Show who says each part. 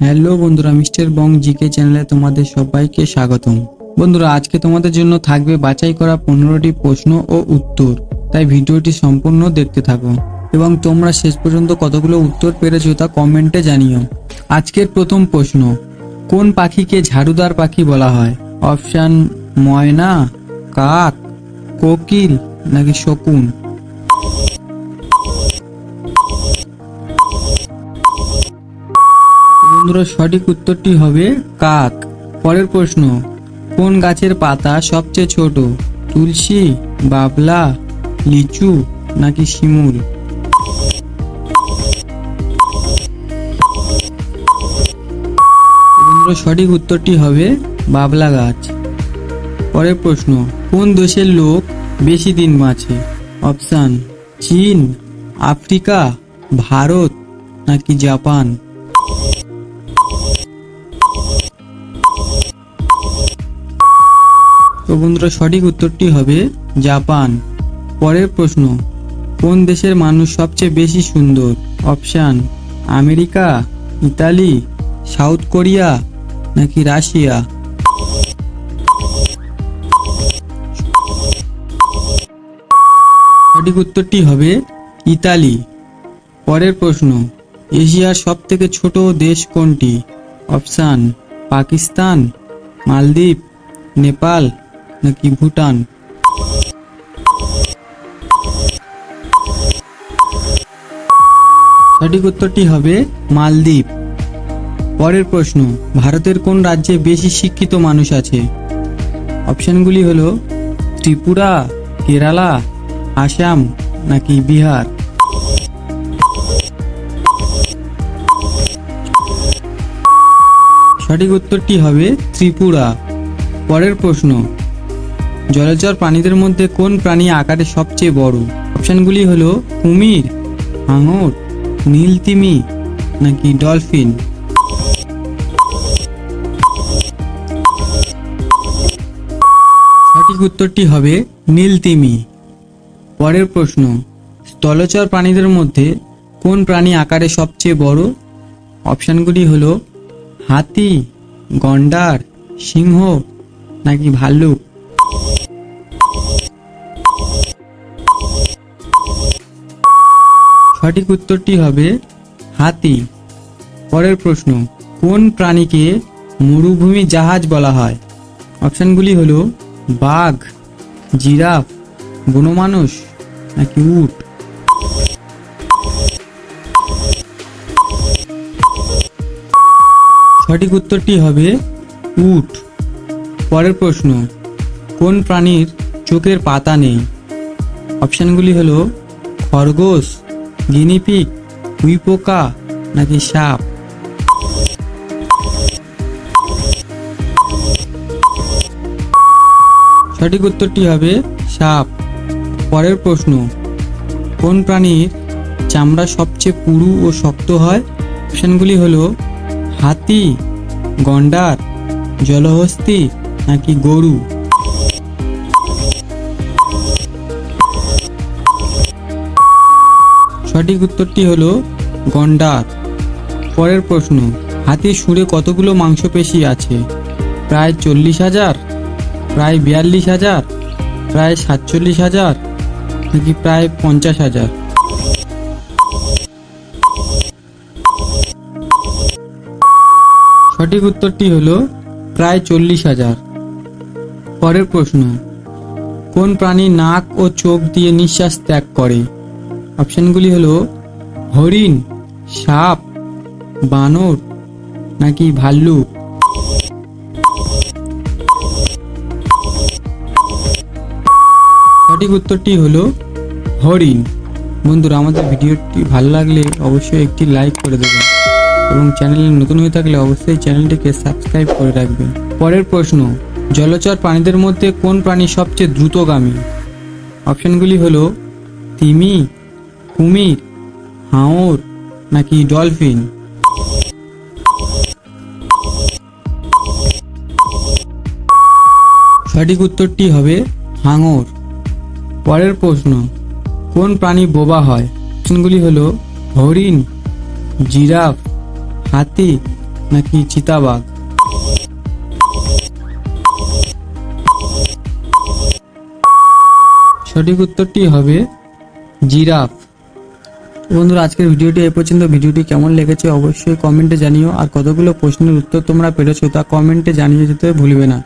Speaker 1: Hello বন্ধুরা, mister বং GK চ্যানেলে তোমাদের সবাইকে স্বাগতম। বন্ধুরা, আজকে তোমাদের জন্য থাকবে বাছাই করা 15টি প্রশ্ন ও উত্তর, তাই ভিডিওটি সম্পূর্ণ দেখতে থাকো এবং তোমরা শেষ পর্যন্ত কতগুলো উত্তর পেরেছো তা কমেন্টে জানিও। আজকের প্রথম প্রশ্ন, কোন পাখিকে ঝাড়ুদার পাখি বলা হয়? অপশান ময়না, কাক, কোকিল নাকি শকুন? বন্ধুরা, সঠিক উত্তরটি হবে কাক। পরের প্রশ্ন, কোন গাছের পাতা সবচেয়ে ছোট? তুলসী, বাবলা, লিচু নাকি শিমুল? বন্ধুরা, সঠিক উত্তরটি হবে বাবলা গাছ। পরের প্রশ্ন, কোন দেশের লোক বেশি দিন বাঁচে? অপশান চীন, আফ্রিকা, ভারত নাকি জাপান? তো বন্ধুরা, সঠিক উত্তরটি হবে জাপান। পরের প্রশ্ন, কোন দেশের মানুষ সবচেয়ে বেশি সুন্দর? Option America, Italy, south Korea নাকি রাশিয়া? সঠিক উত্তরটি হবে ইতালি। পরের প্রশ্ন, এশিয়ার সবথেকে ছোট দেশ কোনটি? অপশান পাকিস্তান, মালদ্বীপ, নেপাল নাকি ভুটান? সঠিক উত্তরটি হবে মালদ্বীপ। পরের প্রশ্ন, ভারতের কোন রাজ্যে বেশি শিক্ষিত মানুষ আছে? অপশনগুলি হলো ত্রিপুরা, কেরালা, আসাম নাকি বিহার? সঠিক উত্তরটি হবে ত্রিপুরা। পরের প্রশ্ন, জলচর প্রাণীদের মধ্যে কোন প্রাণী আকারে সবচেয়ে বড়? অপশনগুলি হলো কুমির, হাঙর, নীলতিমি নাকি ডলফিন? সঠিক উত্তরটি হবে নীলতিমি। পরের প্রশ্ন, স্থলচর প্রাণীদের মধ্যে কোন প্রাণী আকারে সবচেয়ে বড়? অপশনগুলি হলো হাতি, গন্ডার, সিংহ নাকি ভাল্লুক? সঠিক উত্তরটি হবে হাতি। পরের প্রশ্ন, কোন প্রাণীকে মরুভূমি জাহাজ বলা হয়? অপশনগুলি হলো বাঘ, জিরাফ, বনমানুষ নাকি উট? সঠিক উত্তরটি হবে উট। পরের প্রশ্ন, কোন প্রাণীর চোখের পাতা নেই? অপশনগুলি হলো খরগোশ, গিনিপিগ, উইপোকা নাকি সাপ? সঠিক উত্তরটি হবে সাপ। পরের প্রশ্ন, কোন প্রাণীর চামড়া সবচেয়ে পুরু ও শক্ত হয়? অপশনগুলি হলো হাতি, গন্ডার, জলহস্তী নাকি গরু? সঠিক উত্তরটি হলো গন্ডার। পরের প্রশ্ন, হাতির সুরে কতগুলো মাংসপেশি আছে? প্রায় 40,000, প্রায় 42,000, প্রায় 47,000 নাকি প্রায় 50,000? সঠিক উত্তরটি হলো প্রায় 40,000। পরের প্রশ্ন, কোন প্রাণী নাক ও চোখ দিয়ে নিঃশ্বাস ত্যাগ করে? অপশনগুলি হলো হরিণ, সাপ, বানর নাকি ভাল্লুক? সঠিক উত্তরটি হলো হরিণ। বন্ধুরা, আমাদের ভিডিওটি ভালো লাগলে অবশ্যই একটি লাইক করে দেবেন এবং চ্যানেলে নতুন হয়ে থাকলে অবশ্যই চ্যানেলটিকে সাবস্ক্রাইব করে রাখবেন। পরের প্রশ্ন, জলচর প্রাণীদের মধ্যে কোন প্রাণী সবচেয়ে দ্রুতগামী? অপশনগুলি হলো তিমি, কুমির, হাঙর নাকি ডলফিন? সঠিক উত্তরটি হবে হাঙর। পরের প্রশ্ন, কোন প্রাণী বোবা হয়? অপশনগুলি হলো হরিণ, জিরাফ, হাতি নাকি চিতাবাঘ? সঠিক উত্তরটি হবে জিরাফ। বন্ধুরা, আজকের ভিডিওটি এই পর্যন্ত। ভিডিওটি কেমন লেগেছে অবশ্যই কমেন্টে জানিও, আর কতগুলো প্রশ্নের উত্তর তোমরা পেরেছো তা কমেন্টে জানিয়ে যেতে ভুলবে না।